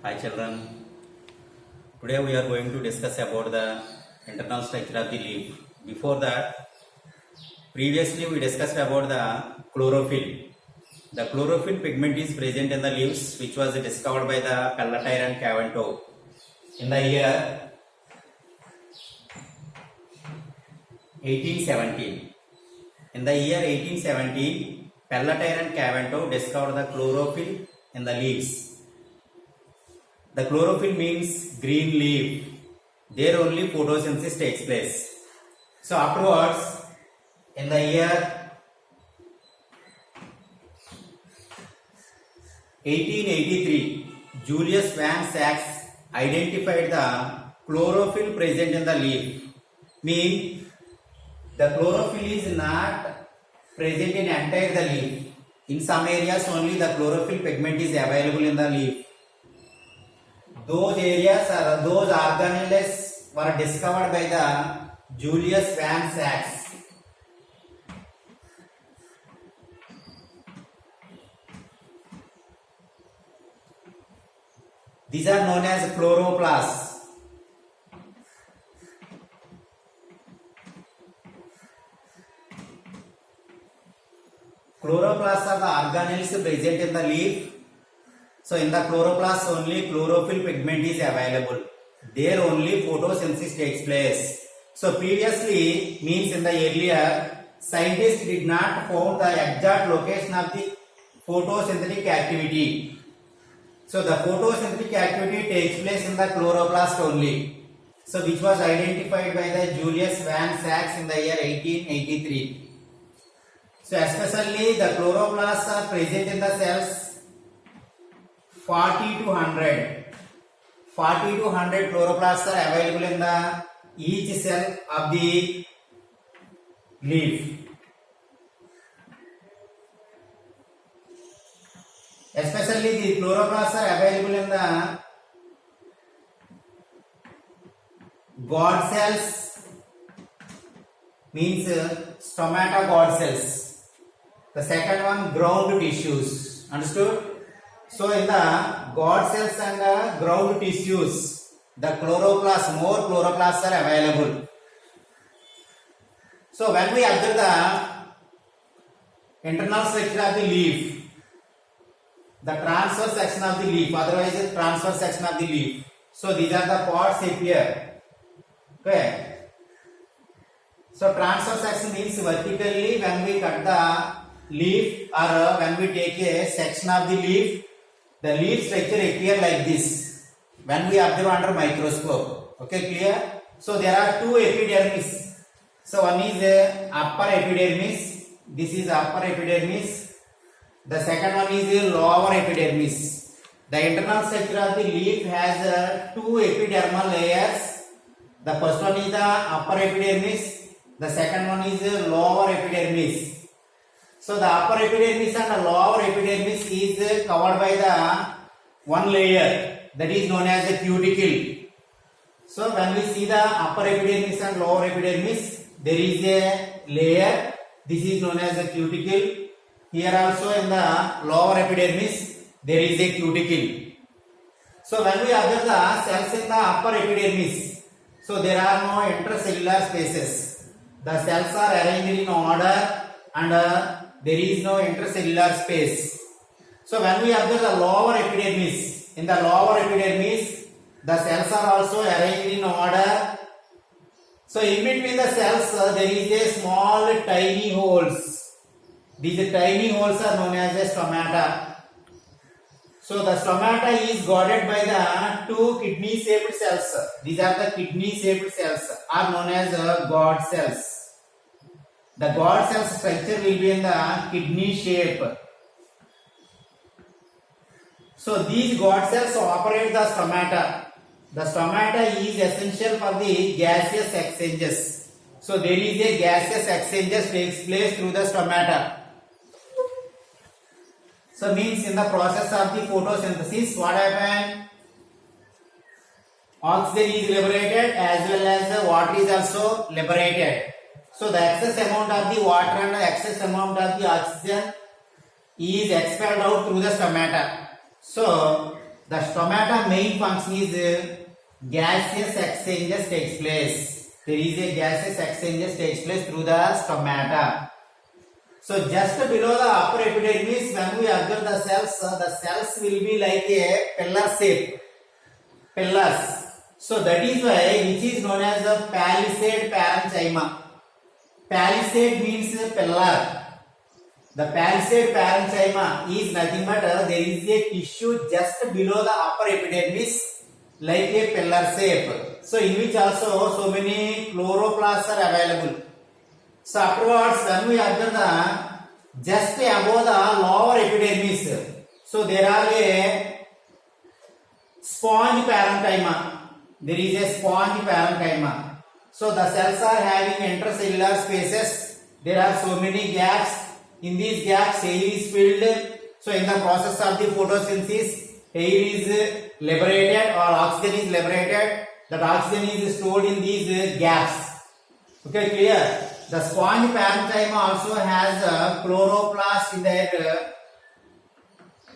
Hi children, today we are going to discuss about the internal structure of the leaf. Before that, previously we discussed about the chlorophyll. The chlorophyll pigment is present in the leaves which was discovered by the Pelletire and Caventou in the year 1817. In the year 1817, Pelletire and Caventou discovered the chlorophyll in the leaves. The chlorophyll means green leaf. There only photosynthesis takes place. So afterwards, in the year 1883, Julius Van Sachs identified the chlorophyll present in the leaf. Mean the chlorophyll is not present in entire the leaf. In some areas only the chlorophyll pigment is available in the leaf. Those areas or those organelles were discovered by the Julius Van Sachs. These are known as chloroplasts. Chloroplasts are the organelles present in the leaf. So in the chloroplasts only chlorophyll pigment is available. There only photosynthesis takes place. So previously means in the earlier scientists did not found the exact location of the photosynthetic activity. So the photosynthetic activity takes place in the chloroplast only. So which was identified by the Julius Van Sachs in the year 1883. So especially the chloroplasts are present in the cells 40 to 100. 40 to 100 chloroplasts are available in the each cell of the leaf. Especially the chloroplasts are available in the God cells, means stomata God cells. The second one ground tissues. Understood? So in the God cells and the ground tissues, the chloroplasts, more chloroplasts are available. So when we observe the internal structure of the leaf, the transverse section of the leaf, otherwise the transverse section of the leaf. So these are the pods appear. Okay. So transverse section means vertically when we cut the leaf or when we take a section of the leaf structure appear like this when we observe under microscope. Okay, clear? So there are two epidermis. So one is upper epidermis. This is upper epidermis. The second one is lower epidermis. The internal structure of the leaf has two epidermal layers. The first one is the upper epidermis. The second one is lower epidermis. So the upper epidermis and the lower epidermis is covered by the one layer that is known as the cuticle. So when we see the upper epidermis and lower epidermis, there is a layer. This is known as the cuticle. Here also in the lower epidermis, there is a cuticle. So when we observe the cells in the upper epidermis, so there are no intercellular spaces. The cells are arranged in order and there is no intercellular space. So when we observe the lower epidermis, in the lower epidermis, the cells are also arranged in order. So in between the cells, there is a small tiny holes. These tiny holes are known as the stomata. So the stomata is guarded by the two kidney-shaped cells. These are the kidney-shaped cells, are known as God cells. The God cell structure will be in the kidney shape. So these God cells operate the stomata. The stomata is essential for the gaseous exchanges. So there is a gaseous exchanges takes place through the stomata. So means in the process of the photosynthesis, what happened? Oxygen is liberated as well as the water is also liberated. So the excess amount of the water and the excess amount of the oxygen is expelled out through the stomata. So The stomata main function is gaseous exchanges takes place. There is a gaseous exchanges takes place through the stomata. So just below the upper epidermis, when we observe the cells will be like a pillar shape. Pillars. So that is why which is known as the palisade parenchyma. Palisade means pillar. The palisade parenchyma is nothing but there is a tissue just below the upper epidermis like a pillar shape. So in which also so many chloroplasts are available. So afterwards when we observe the just above the lower epidermis, so there are a sponge parenchyma. There is a sponge parenchyma. So the cells are having intercellular spaces. There are so many gaps. In these gaps, air is filled. So in the process of the photosynthesis, air is liberated or oxygen is liberated. That oxygen is stored in these gaps. Okay, clear? The sponge parenchyma also has chloroplast in their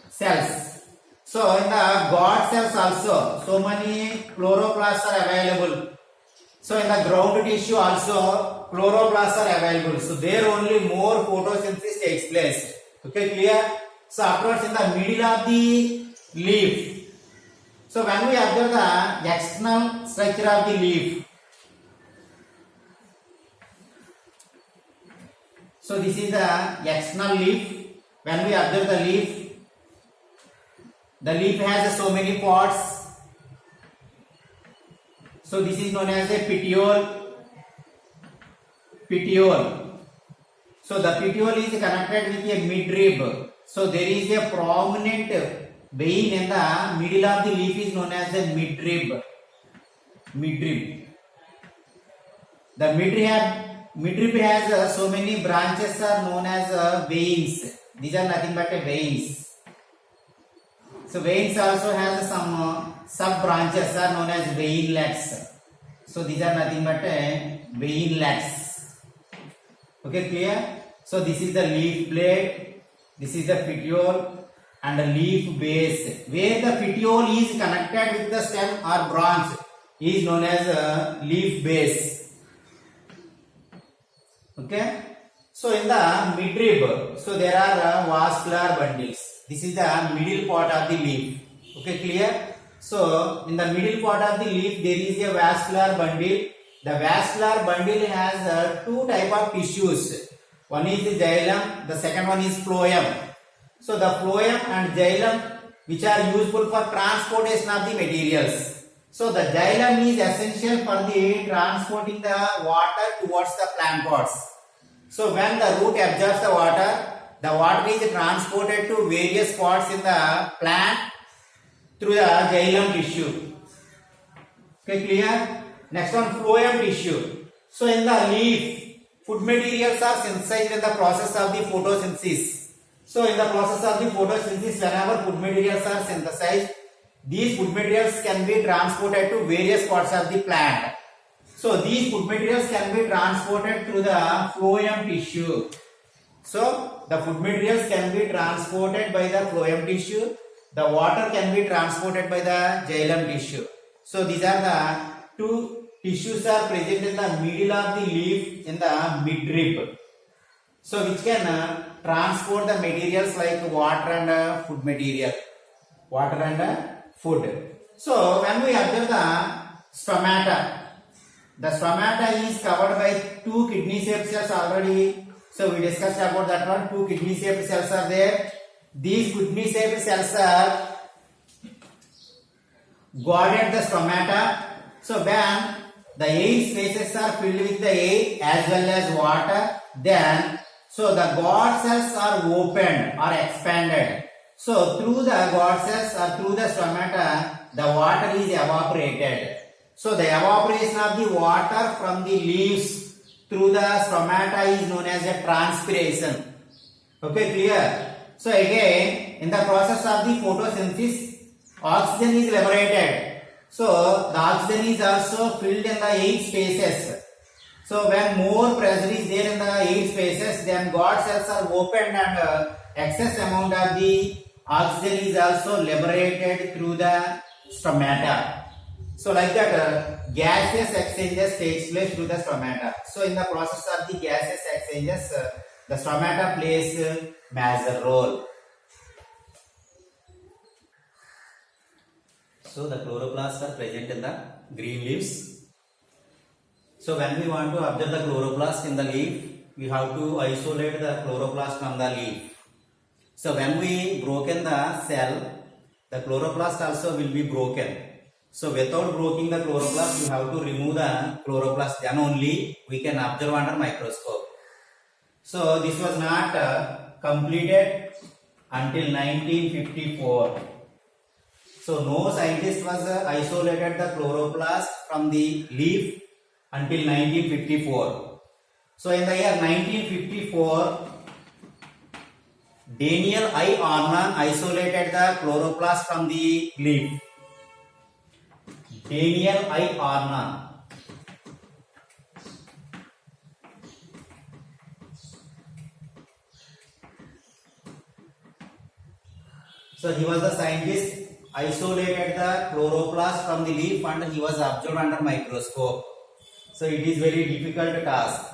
cells. So in the god cells also, so many chloroplasts are available. So in the ground tissue also, chloroplasts are available. So there only more photosynthesis takes place. Okay, clear? So afterwards in the middle of the leaf. So when we observe the external structure of the leaf. So this is the external leaf. When we observe the leaf has so many parts. So this is known as a petiole. So the petiole is connected with a midrib. So there is a prominent vein in the middle of the leaf is known as a midrib. The midrib has so many branches are known as veins. These are nothing but veins. So veins also has some sub branches are known as veinlets. So these are nothing but veinlets. Okay, clear? So this is the leaf blade, this is the petiole and the leaf base. Where the petiole is connected with the stem or branch is known as leaf base. Okay? So in the midrib, so there are vascular bundles. This is the middle part of the leaf. Okay, clear? So in the middle part of the leaf there is a vascular bundle. The vascular bundle has two type of tissues. One is the xylem, the second one is phloem. So the phloem and xylem which are useful for transportation of the materials. So the xylem is essential for the transporting the water towards the plant pots. So when the root absorbs the water is transported to various spots in the plant through the xylem tissue. Okay, clear? Next one, phloem tissue. So in the leaf, food materials are synthesized in the process of the photosynthesis. So in the process of the photosynthesis, whenever food materials are synthesized, these food materials can be transported to various parts of the plant. So these food materials can be transported through the phloem tissue. So the food materials can be transported by the phloem tissue. The water can be transported by the xylem tissue. So these are the two tissues are present in the middle of the leaf in the midrib. So which can transport the materials like water and food material. Water and food. So when we observe the stomata is covered by two kidney shaped cells already. So we discussed about that one. Two kidney shaped cells are there. These kidney shaped cells are guarded the stomata. So when the air spaces are filled with the air as well as water, then so the guard cells are opened or expanded. So through the guard cells or through the stomata, the water is evaporated. So the evaporation of the water from the leaves through the stomata is known as a transpiration. Okay, clear? So again, in the process of the photosynthesis, oxygen is liberated. So the oxygen is also filled in the air spaces. So when more pressure is there in the air spaces, then guard cells are opened and excess amount of the oxygen is also liberated through the stomata. So like that, gaseous exchanges takes place through the stomata. So in the process of the gaseous exchanges, the stomata plays a major role. So the chloroplasts are present in the green leaves. So when we want to observe the chloroplast in the leaf, we have to isolate the chloroplast from the leaf. So when we broken the cell, the chloroplast also will be broken. So without breaking the chloroplast, we have to remove the chloroplast. Then only we can observe under microscope. So this was not completed until 1954. So no scientist was isolated the chloroplast from the leaf until 1954. So in the year 1954, Daniel I. Arnon isolated the chloroplast from the leaf. Daniel I. Arnon. So he was the scientist, isolated the chloroplast from the leaf and he was observed under microscope. So it is very difficult task.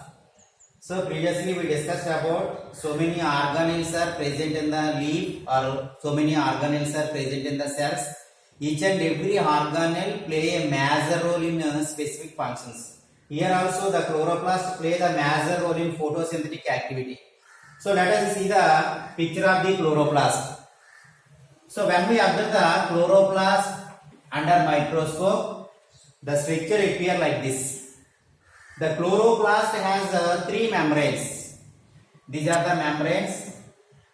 So previously we discussed about so many organelles are present in the leaf or so many organelles are present in the cells. Each and every organelle play a major role in specific functions. Here also the chloroplast play the major role in photosynthetic activity. So let us see the picture of the chloroplast. So when we observe the chloroplast under microscope, the structure appear like this. The chloroplast has three membranes. These are the membranes.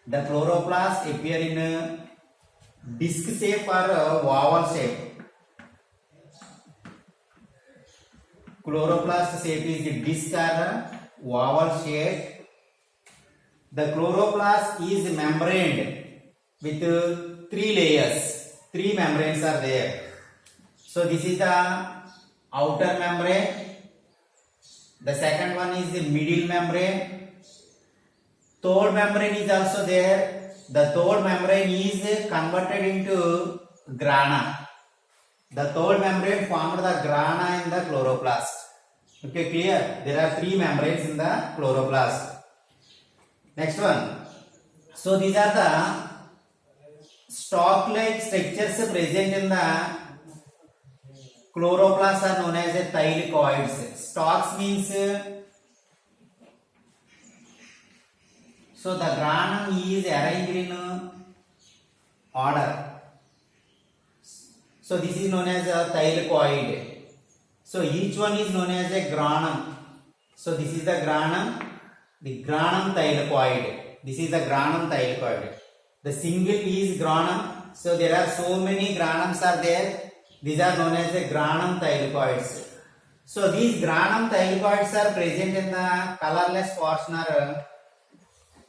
The chloroplast appear in a disc shape or oval shape. Chloroplast shape is the disc or oval shape. The chloroplast is membraned with three layers. Three membranes are there. So this is the outer membrane. The second one is the middle membrane. Third membrane is also there. The third membrane is converted into grana. The third membrane formed the grana in the chloroplast. Okay, clear? There are three membranes in the chloroplast. Next one. So these are the stalk-like structures present in the chloroplasts are known as thylakoids. Stalks means so the granum is arranged in order. So this is known as a thylakoid. So each one is known as a granum. So this is the granum thylakoid. This is the granum thylakoid. The single is granum. So there are so many granums are there. These are known as the granum thylakoids. So these granum thylakoids are present in the colorless portion or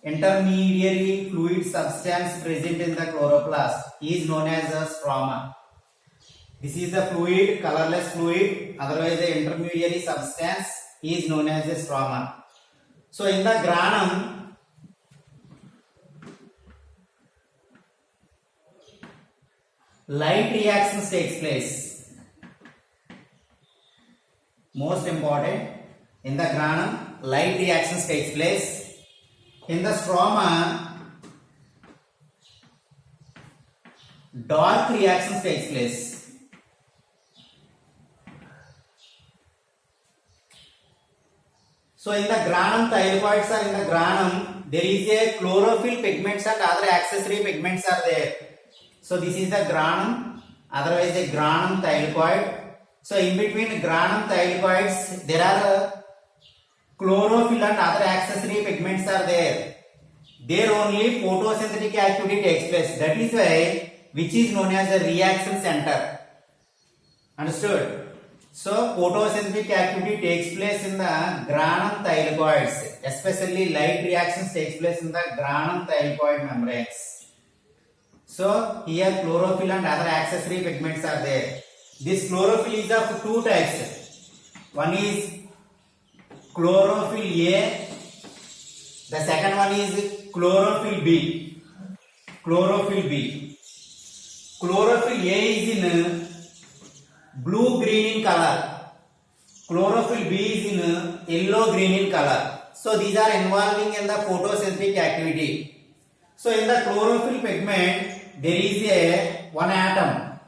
intermediary fluid substance present in the chloroplast is known as a stroma. This is the fluid, colorless fluid, otherwise the intermediary substance is known as a stroma. So in the granum, light reactions takes place. Most important, in the granum, light reactions takes place. In the stroma, dark reactions takes place. So in the granum thylakoids or in the granum, there is a chlorophyll pigments and other accessory pigments are there. So this is the granum, otherwise a granum thylakoid. So in between granum thylakoids, there are chlorophyll and other accessory pigments are there. There only photosynthetic activity takes place. That is why which is known as a reaction center. Understood? So photosynthetic activity takes place in the granum thylakoids. Especially light reactions takes place in the granum thylakoid membranes. So here chlorophyll and other accessory pigments are there. This chlorophyll is of two types. One is chlorophyll A. The second one is chlorophyll B. chlorophyll B. Chlorophyll A is in blue green in color. Chlorophyll B is in yellow green in color. So these are involving in the photosynthetic activity. So in the chlorophyll pigment there is a one atom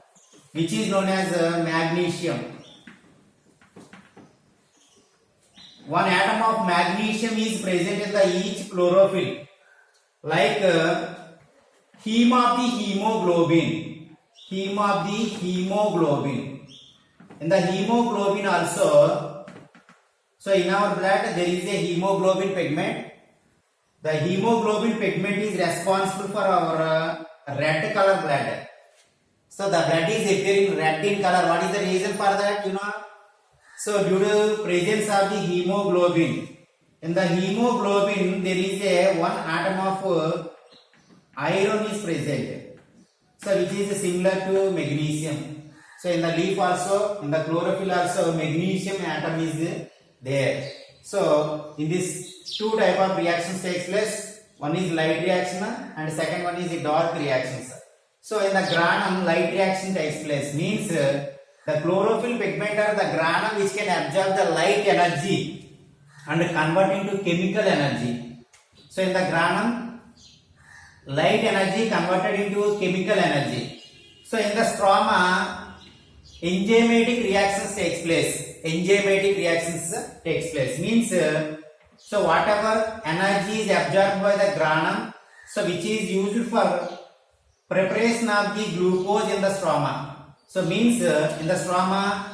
which is known as magnesium. One atom of magnesium is present in the each chlorophyll, like heme of the hemoglobin. Heme of the hemoglobin. In the hemoglobin also, so in our blood there is a hemoglobin pigment. The hemoglobin pigment is responsible for our red color blood. So the blood is appearing red in color. What is the reason for that? You know. So due to presence of the hemoglobin, in the hemoglobin there is a one atom of iron is present. So which is similar to magnesium. So in the leaf also, in the chlorophyll also, magnesium atom is there. So in this two type of reactions takes place. One is light reaction and second one is dark reactions. So in the granum, light reaction takes place. Means the chlorophyll pigment or the granum which can absorb the light energy and convert into chemical energy. So in the granum, light energy converted into chemical energy. So in the stroma, enzymatic reactions takes place. Enzymatic reactions takes place. Means so whatever energy is absorbed by the granum, so which is used for preparation of the glucose in the stroma. So means in the stroma,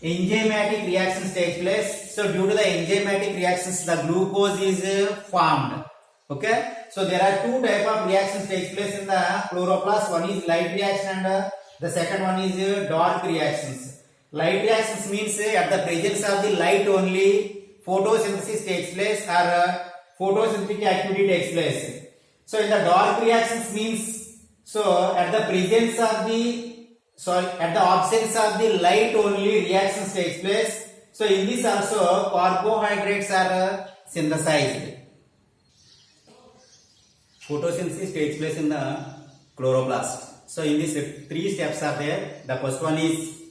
enzymatic reactions take place. So due to the enzymatic reactions, the glucose is formed. Okay. So there are two type of reactions takes place in the chloroplast. One is light reaction and the second one is dark reactions. Light reactions means at the presence of the light only photosynthesis takes place or photosynthetic activity takes place. So in the dark reactions means so at the presence of the at the absence of the light only reactions takes place. So in this also carbohydrates are synthesized. Photosynthesis takes place in the chloroplast. So in these three steps are there. The first one is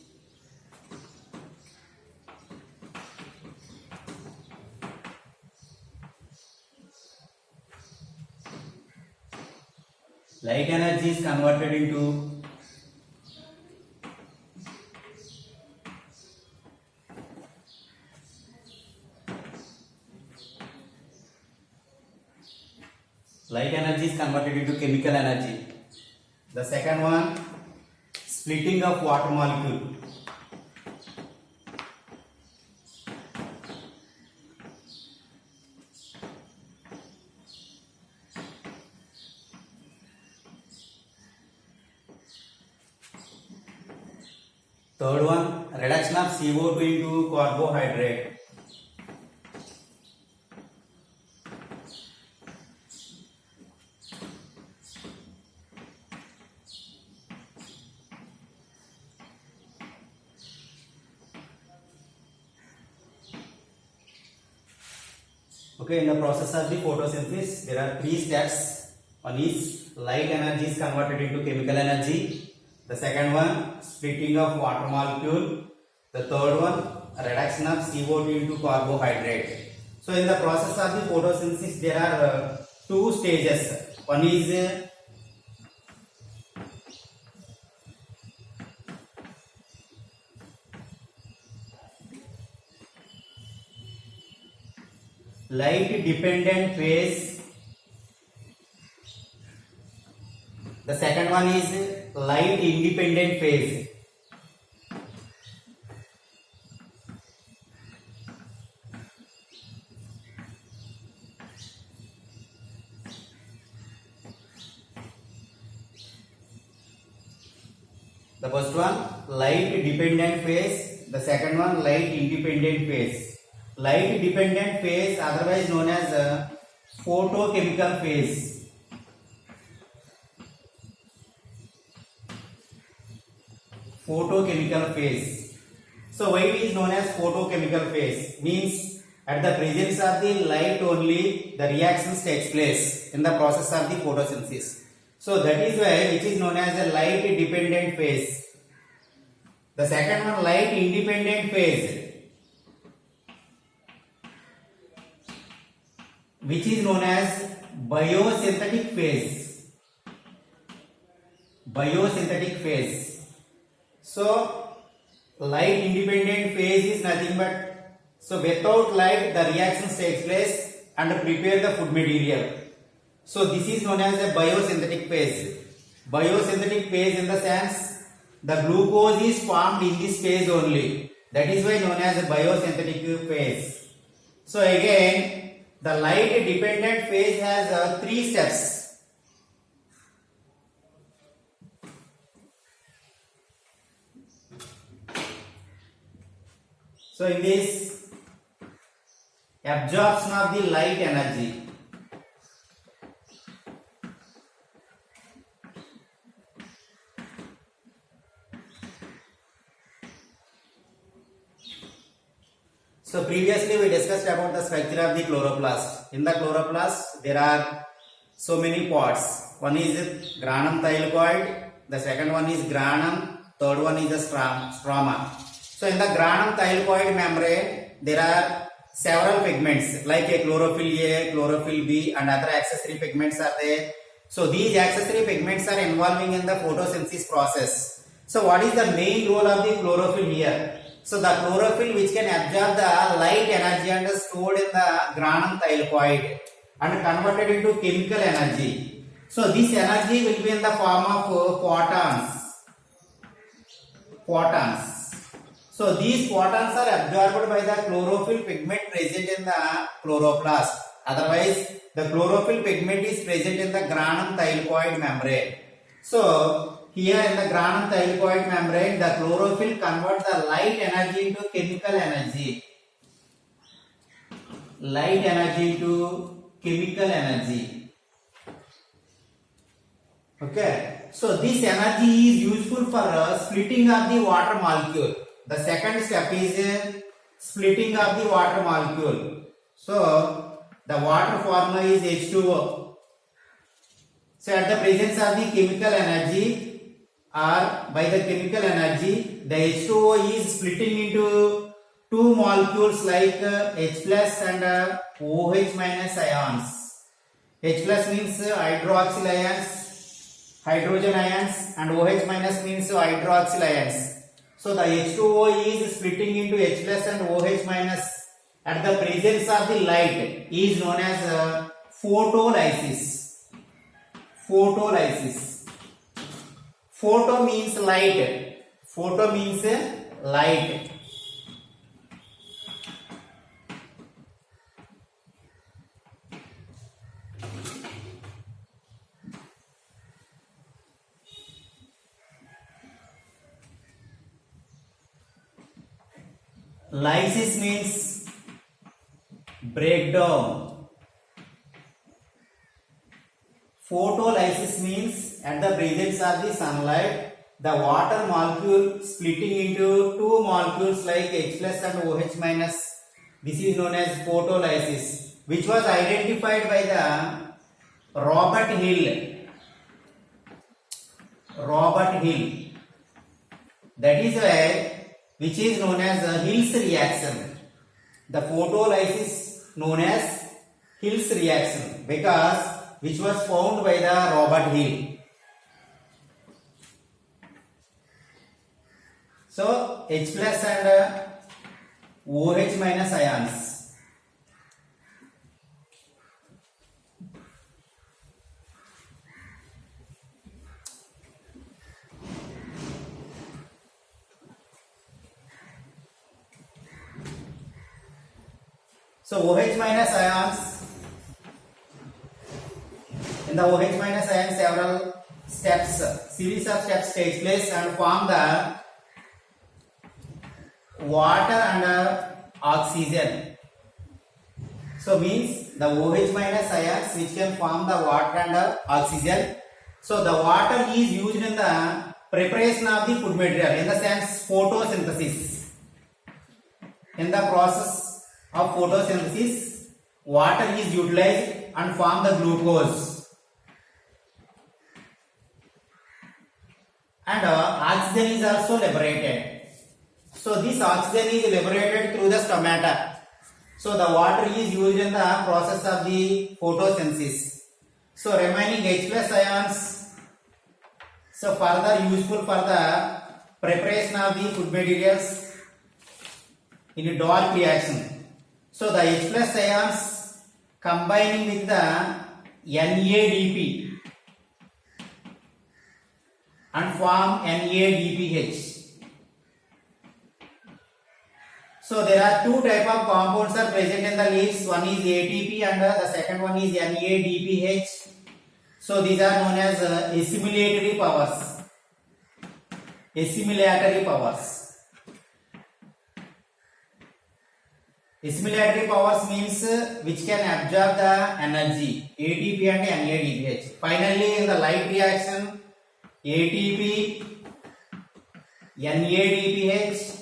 light energy is converted into chemical energy. The second one, splitting of water molecule. Third one, reduction of CO2 into carbohydrate. Okay, in the process of the photosynthesis, there are three steps. One is light energy is converted into chemical energy. The second one, splitting of water molecule. The third one, reduction of CO2 into carbohydrate. So in the process of the photosynthesis, there are two stages. One is light dependent phase. The second one is light independent phase. The first one, light dependent phase. The second one, light independent phase. Light dependent phase, otherwise known as photochemical phase. Photochemical phase. So why it is known as photochemical phase? Means at the presence of the light only the reactions takes place in the process of the photosynthesis. So that is why which is known as a light dependent phase. The second one, light independent phase, which is known as biosynthetic phase. Biosynthetic phase. So light independent phase is nothing but, so without light the reaction takes place and prepare the food material. So this is known as a biosynthetic phase. Biosynthetic phase in the sense the glucose is formed in this phase only. That is why known as a biosynthetic phase. So again, the light dependent phase has 3 steps. So in this, absorption of the light energy. So previously we discussed about the structure of the chloroplast. In the chloroplast there are so many parts. One is granum thylakoid, the second one is granum, third one is the stroma. So in the granum thylakoid membrane there are several pigments like a chlorophyll A, chlorophyll B and other accessory pigments are there. So these accessory pigments are involving in the photosynthesis process. So what is the main role of the chlorophyll here? So the chlorophyll which can absorb the light energy and stored in the granum thylakoid and converted into chemical energy. So this energy will be in the form of photons. So these photons are absorbed by the chlorophyll pigment present in the chloroplast. Otherwise, the chlorophyll pigment is present in the granum thylakoid membrane. So here in the granum thylakoid membrane, the chlorophyll converts the light energy into chemical energy. Light energy into chemical energy. Okay. So this energy is useful for splitting of the water molecule. The second step is splitting of the water molecule. So the water formula is H2O. So at the presence of the chemical energy, or by the chemical energy, the H2O is splitting into two molecules like H plus and OH minus ions. H plus means hydroxyl ions, hydrogen ions, and OH minus means hydroxyl ions. So the H2O is splitting into H plus and OH minus at the presence of the light is known as photolysis. Photolysis. Photo means light. Photo means light. Lysis means breakdown. Photolysis means at the presence of the sunlight, the water molecule splitting into two molecules like H plus and OH minus. This is known as photolysis, which was identified by the Robert Hill. Robert Hill. That is why, which is known as Hill's reaction. The photolysis known as Hill's reaction because which was found by the Robert Hill. So H plus and OH minus ions. So OH minus ions. In the OH minus ions, several steps, series of steps takes place and form the water and oxygen. So means the OH minus ions which can form the water and oxygen. So the water is used in the preparation of the food material, in the sense photosynthesis. In the process of photosynthesis, water is utilized and form the glucose. and oxygen is also liberated. So this oxygen is liberated through the stomata. So the water is used in the process of the photosynthesis. So remaining H plus ions, so further useful for the preparation of the food materials in a dark reaction. So the H plus ions combining with the NADP and form NADPH. So there are two type of compounds are present in the leaves. One is ATP and the second one is NADPH. So these are known as assimilatory powers. Assimilatory powers. Assimilatory powers means which can absorb the energy. ATP and NADPH. Finally, in the light reaction, ATP, NADPH,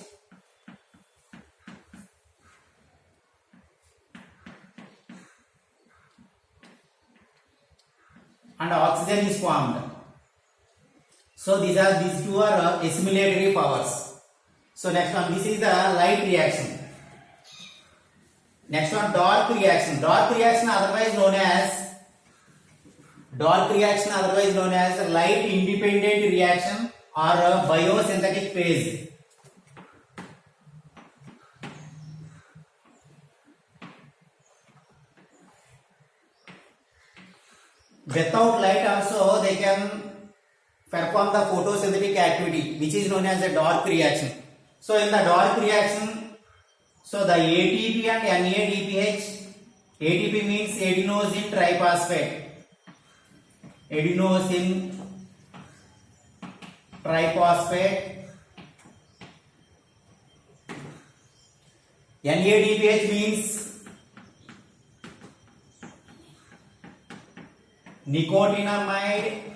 and oxygen is formed. So these two are assimilatory powers. So next one, this is the light reaction. Next one, dark reaction. Dark reaction otherwise known as light independent reaction or biosynthetic phase. Without light also they can perform the photosynthetic activity, which is known as a dark reaction. So in the dark reaction, so the ATP and NADPH, ATP means adenosine triphosphate. Adenosine triphosphate. NADPH means nicotinamide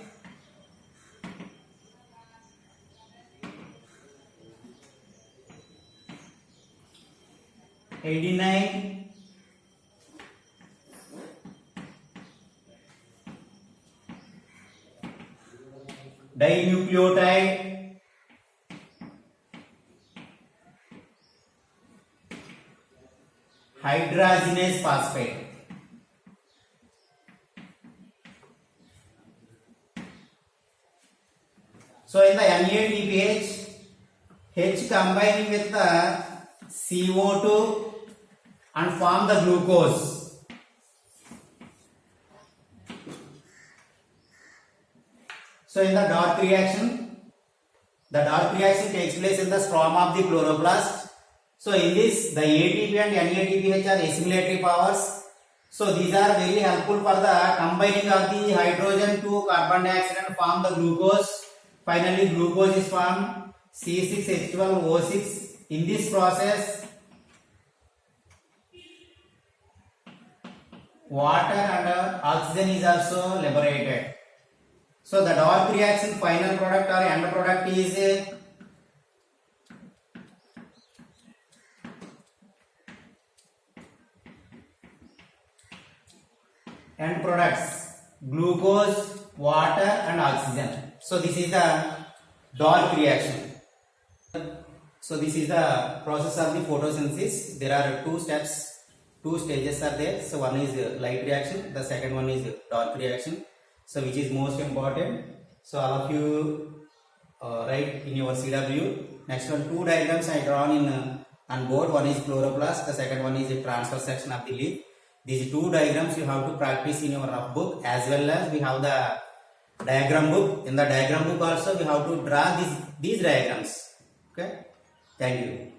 adenine dinucleotide hydrogenase phosphate. So in the NADPH, H combining with the CO2 and form the glucose. So in the dark reaction takes place in the stroma of the chloroplast. So in this, the ATP and NADPH are assimilatory powers. So these are very helpful for the combining of the hydrogen to carbon dioxide and form the glucose. Finally, glucose is formed, C6H12O6. In this process, water and oxygen is also liberated. So the dark reaction final product or end product is end products, glucose, water and oxygen. So this is the dark reaction. So this is the process of the photosynthesis. There are two stages are there. So one is light reaction, the second one is dark reaction. So which is most important? So all of you write in your CW. Next one, two diagrams I drawn in on board. One is chloroplast, the second one is the transfer section of the leaf. These two diagrams you have to practice in your rough book, as well as we have the diagram book. In the diagram book also we have to draw these diagrams. Okay, thank you.